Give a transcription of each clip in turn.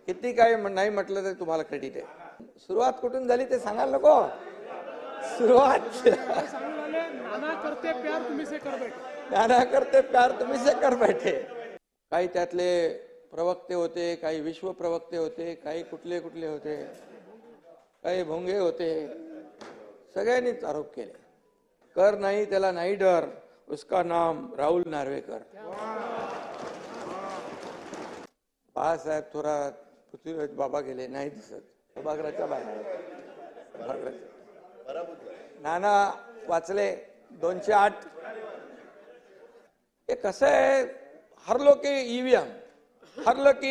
किती काय नाही म्हटलं तरी तुम्हाला क्रेडिट आहे. सुरुवात कुठून झाली ते सांगायला नको. सुरुवात नाना करते प्यार तुम्ही से कर बैठे. नाना करते प्यार तुम्ही से कर बैठे. काही त्यातले प्रवक्ते होते, काही विश्व प्रवक्ते होते, काही कुठले कुठले होते, काही भोंगे होते. सगळ्यांनीच आरोप केले. कर नाही त्याला नाही डर, उसका नाम राहुल नार्वेकर. बाळासाहेब थोरात, पृथ्वीराज बाबा गेले, नाही दिसत, सभागृहाच्या बाहेर. नाना वाचले 208. हे कसं आहे, हरलो की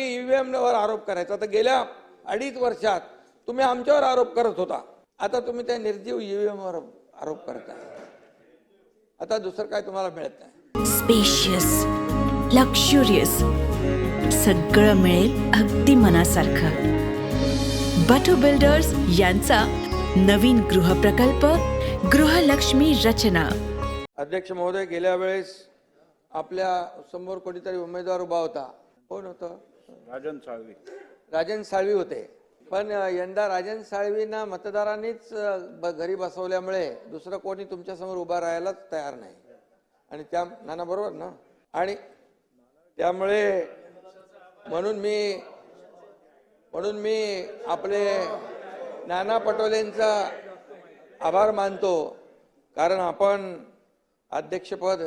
ईव्हीएम वर आरोप करायचा. तर गेल्या 2.5 वर्षात तुम्ही आमच्यावर आरोप करत होता, आता तुम्ही त्या निर्जीव ईव्हीएम वर आरोप करताय. आता दुसरं काय तुम्हाला मिळत नाही. स्पेशियस, लक्झुरियस, सगळं मिळेल अगदी मनासारखं. बटू बिल्डर्स यांचा नवीन गृहप्रकल्प गृहलक्ष्मी रचना. अध्यक्ष महोदय, गेल्या वेळेस आपल्या समोर कोणीतरी उमेदवार उभा होता. कोण होतं? राजन साळवी होते. पण यंदा राजन साळवींना मतदारांनीच घरी बसवल्यामुळे दुसरं कोणी तुमच्या समोर उभा राहायलाच तयार नाही. आणि त्या नाना बरोबर ना. आणि त्यामुळे म्हणून मी आपले नाना पटोलेंचा आभार मानतो. कारण आपण अध्यक्षपद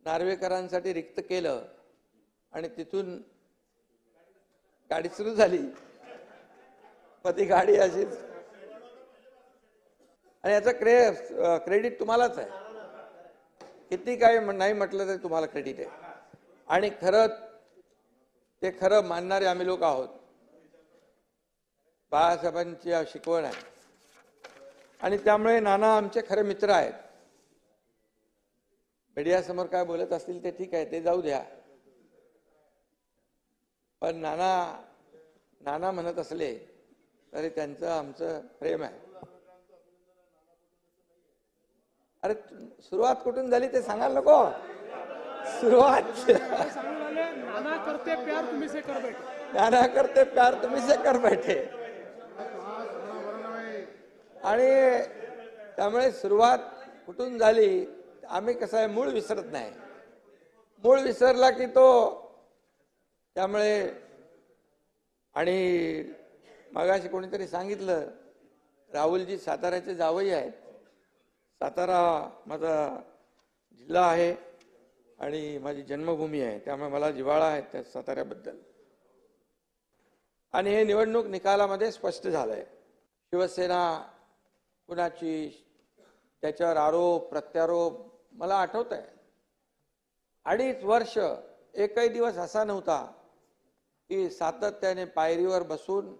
नार्वेकरांसाठी रिक्त केलं आणि तिथून गाडी सुरू झाली. पण ती गाडी अशीच. आणि याचं क्रेडिट तुम्हालाच आहे. किती काय नाही म्हटलं तरी तुम्हाला क्रेडिट आहे. आणि खरं मानणारे आम्ही लोक आहोत. बाळासाहेबांची शिकवण आहे. आणि त्यामुळे नाना आमचे खरे मित्र आहेत. मीडियासमोर काय बोलत असतील ते ठीक आहे, ते जाऊ द्या. पण नाना म्हणत असले तरी त्यांचं आमचं प्रेम आहे. अरे सुरुवात कुठून झाली ते सांगायला नको. सुरुवात नाना करते प्यार तुम्ही से कर बैठे. नाना करते प्यार तुम्ही से कर बैठे. आणि त्यामुळे सुरुवात कुठून झाली, आम्ही कसं आहे, मूळ विसरत नाही. मूळ विसरला की तो त्यामुळे. आणि मगाशी कोणीतरी सांगितलं, राहुलजी साताऱ्याचे जावई आहेत. सातारा माझा जिल्हा आहे आणि माझी जन्मभूमी आहे, त्यामुळे मला जिव्हाळा आहे त्या साताऱ्याबद्दल. आणि हे निवडणूक निकालामध्ये स्पष्ट झालंय. शिवसेना कुणाची, त्याच्यावर आरोप प्रत्यारोप मला आठवत आहे. 2.5 वर्ष एकही दिवस असा नव्हता की सातत्याने पायरीवर बसून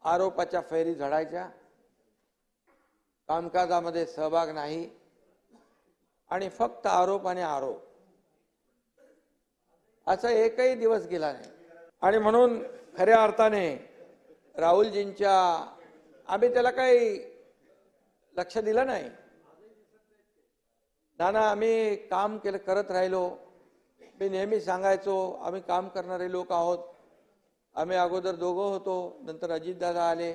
आरोपाच्या फैरी झडायच्या, कामकाजामध्ये सहभाग नाही आणि फक्त आरोप आणि आरोप, असा एकही दिवस गेला नाही. आणि म्हणून खऱ्या अर्थाने राहुलजींच्या आम्ही त्याला काही लक्ष दिलं नाही. नाना आम्ही काम करत राहिलो. मी नेहमी सांगायचो आम्ही काम करणारे लोक आहोत. आम्ही अगोदर दोघं होतो, नंतर अजितदादा आले.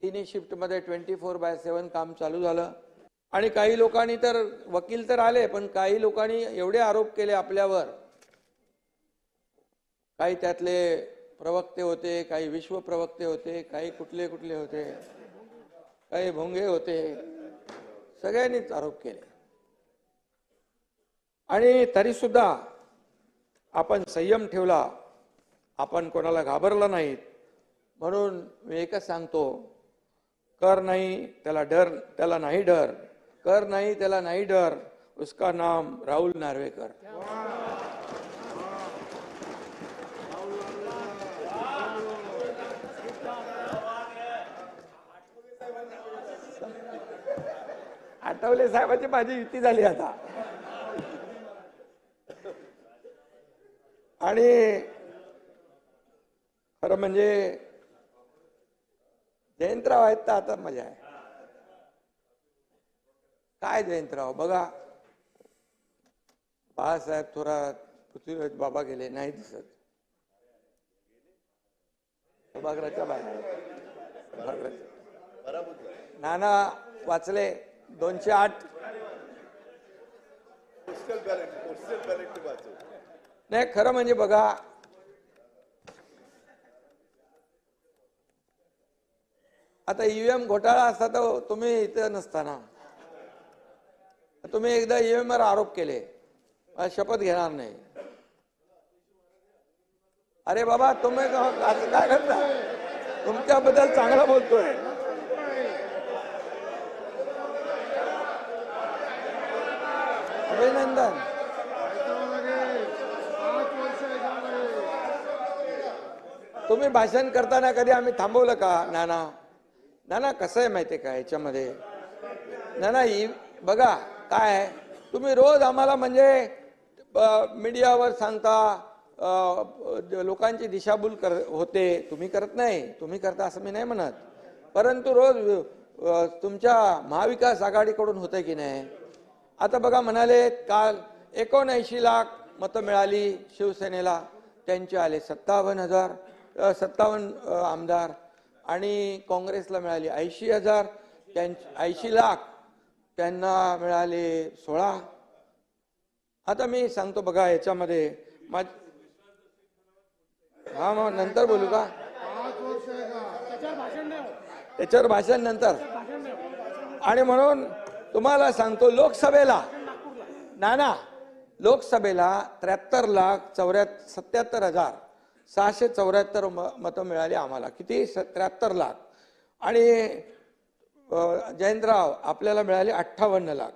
तिन्ही शिफ्टमध्ये 24/7 काम चालू झालं. आणि काही लोकांनी तर, वकील तर आले, पण काही लोकांनी एवढे आरोप केले आपल्यावर. काही त्यातले प्रवक्ते होते, काही विश्व प्रवक्ते होते, काही कुठले कुठले होते, काही भोंगे होते. सगळ्यांनीच आरोप केले. आणि तरी सुद्धा आपण संयम ठेवला, आपण कोणाला घाबरलं नाहीत. म्हणून मी एकच सांगतो, कर नाही त्याला नाही डर, कर नाही त्याला नाही डर, उसका नाम राहुल नार्वेकर. आठवले साहेबांची माझी युती झाली आता. आणि खरं म्हणजे जयंतराव आहेत तर आता मजा आहे. काय जयंतराव बघा, बाळासाहेब थोरात, पृथ्वीराज बाबा गेले, नाही दिसत, सभागृहाच्या बाहेर. नाना वाचले 208. नाही, खरं म्हणजे बघा, आता ईव्हीएम घोटाळा असता तर तुम्ही इथं नसताना. तुम्ही एकदा ईव्हीएम वर आरोप केले, शपथ घेणार नाही. अरे बाबा, तुम्ही असं काय करता? तुमच्याबद्दल चांगलं बोलतोय. अभिनंदन. तुम्ही भाषण करताना कधी आम्ही थांबवलं का? नाना नाना कसं आहे माहिती आहे का याच्यामध्ये? नाना बघा काय आहे, तुम्ही रोज आम्हाला म्हणजे मीडियावर सांगता, लोकांची दिशाभूल होते. तुम्ही करत नाही, तुम्ही करता असं मी नाही म्हणत, परंतु रोज तुमच्या महाविकास आघाडीकडून होते की नाही? आता बघा, म्हणाले काल 79 लाख मतं मिळाली शिवसेनेला, त्यांचे आले 57 आमदार, आणि काँग्रेसला मिळाली 80,000, 80 लाख, त्यांना मिळाले 16. आता मी सांगतो बघा याच्यामध्ये हा, मग नंतर बोलू का? त्याच्यावर भाषण नंतर. आणि म्हणून तुम्हाला सांगतो, लोकसभेला नाना लोकसभेला 73,77,674 मतं मिळाली आम्हाला. किती? 73 लाख. आणि जयंतराव आपल्याला मिळाले 58 लाख,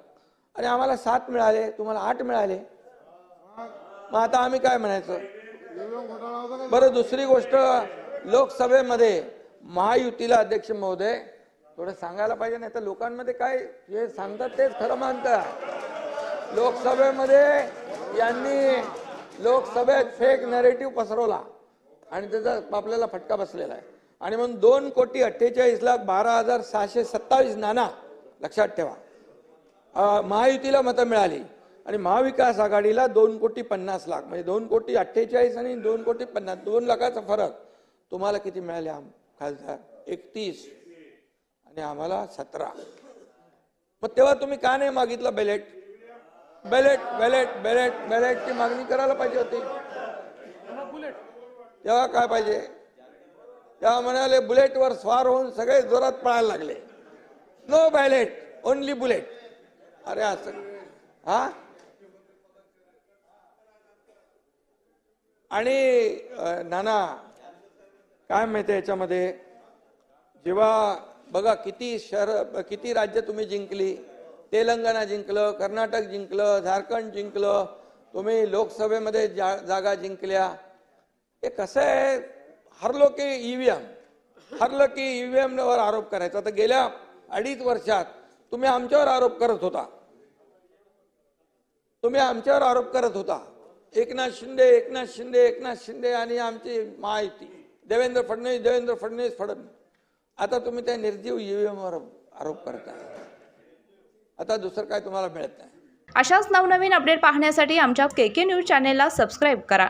आणि आम्हाला 7 मिळाले, तुम्हाला 8 मिळाले. मग आता आम्ही काय म्हणायचं? बरं, दुसरी गोष्ट, लोकसभेमध्ये महायुतीला अध्यक्ष महोदय थोडं सांगायला पाहिजे, नाही तर लोकांमध्ये काय जे सांगतात तेच खरं मानतात. लोकसभेमध्ये यांनी लोकसभेत फेक नॅरेटिव्ह पसरवला आणि त्याचा आपल्याला फटका बसलेला आहे. आणि म्हणून 2,48,12,627 नाना लक्षात ठेवा महायुतीला मतं मिळाली, आणि महाविकास आघाडीला 2,50,00,000, म्हणजे 2,48,00,000 आणि 2,50,00,000, 2 लाखाचा फरक. तुम्हाला किती मिळाले खासदार? 31, आणि आम्हाला 17. मग तेव्हा तुम्ही का नाही मागितलं बॅलेट? बॅलेटची मागणी करायला पाहिजे होती. तेव्हा काय पाहिजे? तेव्हा म्हणाले बुलेटवर स्वार होऊन सगळे जोरात पळायला लागले. No ballot, only bullet. अरे असं हा? आणि नाना काय माहिती याच्यामध्ये, जेव्हा बघा किती राज्य तुम्ही जिंकली. तेलंगणा जिंकलं, कर्नाटक जिंकलं, झारखंड जिंकलं, तुम्ही लोकसभेमध्ये जागा जिंकल्या. हे कसं आहे, हरलो की ईव्हीएम वर आरोप करायचा. तर गेल्या 2.5 वर्षात तुम्ही आमच्यावर आरोप करत होता. एकनाथ शिंदे आणि आमची महायुती, देवेंद्र फडणवीस. आता तुम्ही त्या निर्जीव ईव्हीएम वर आरोप करता. आता दुसरं काय तुम्हाला मिळत नाही. अशाच नवनवीन अपडेट पाहण्यासाठी आमच्या KK न्यूज चॅनेलला सबस्क्राईब करा.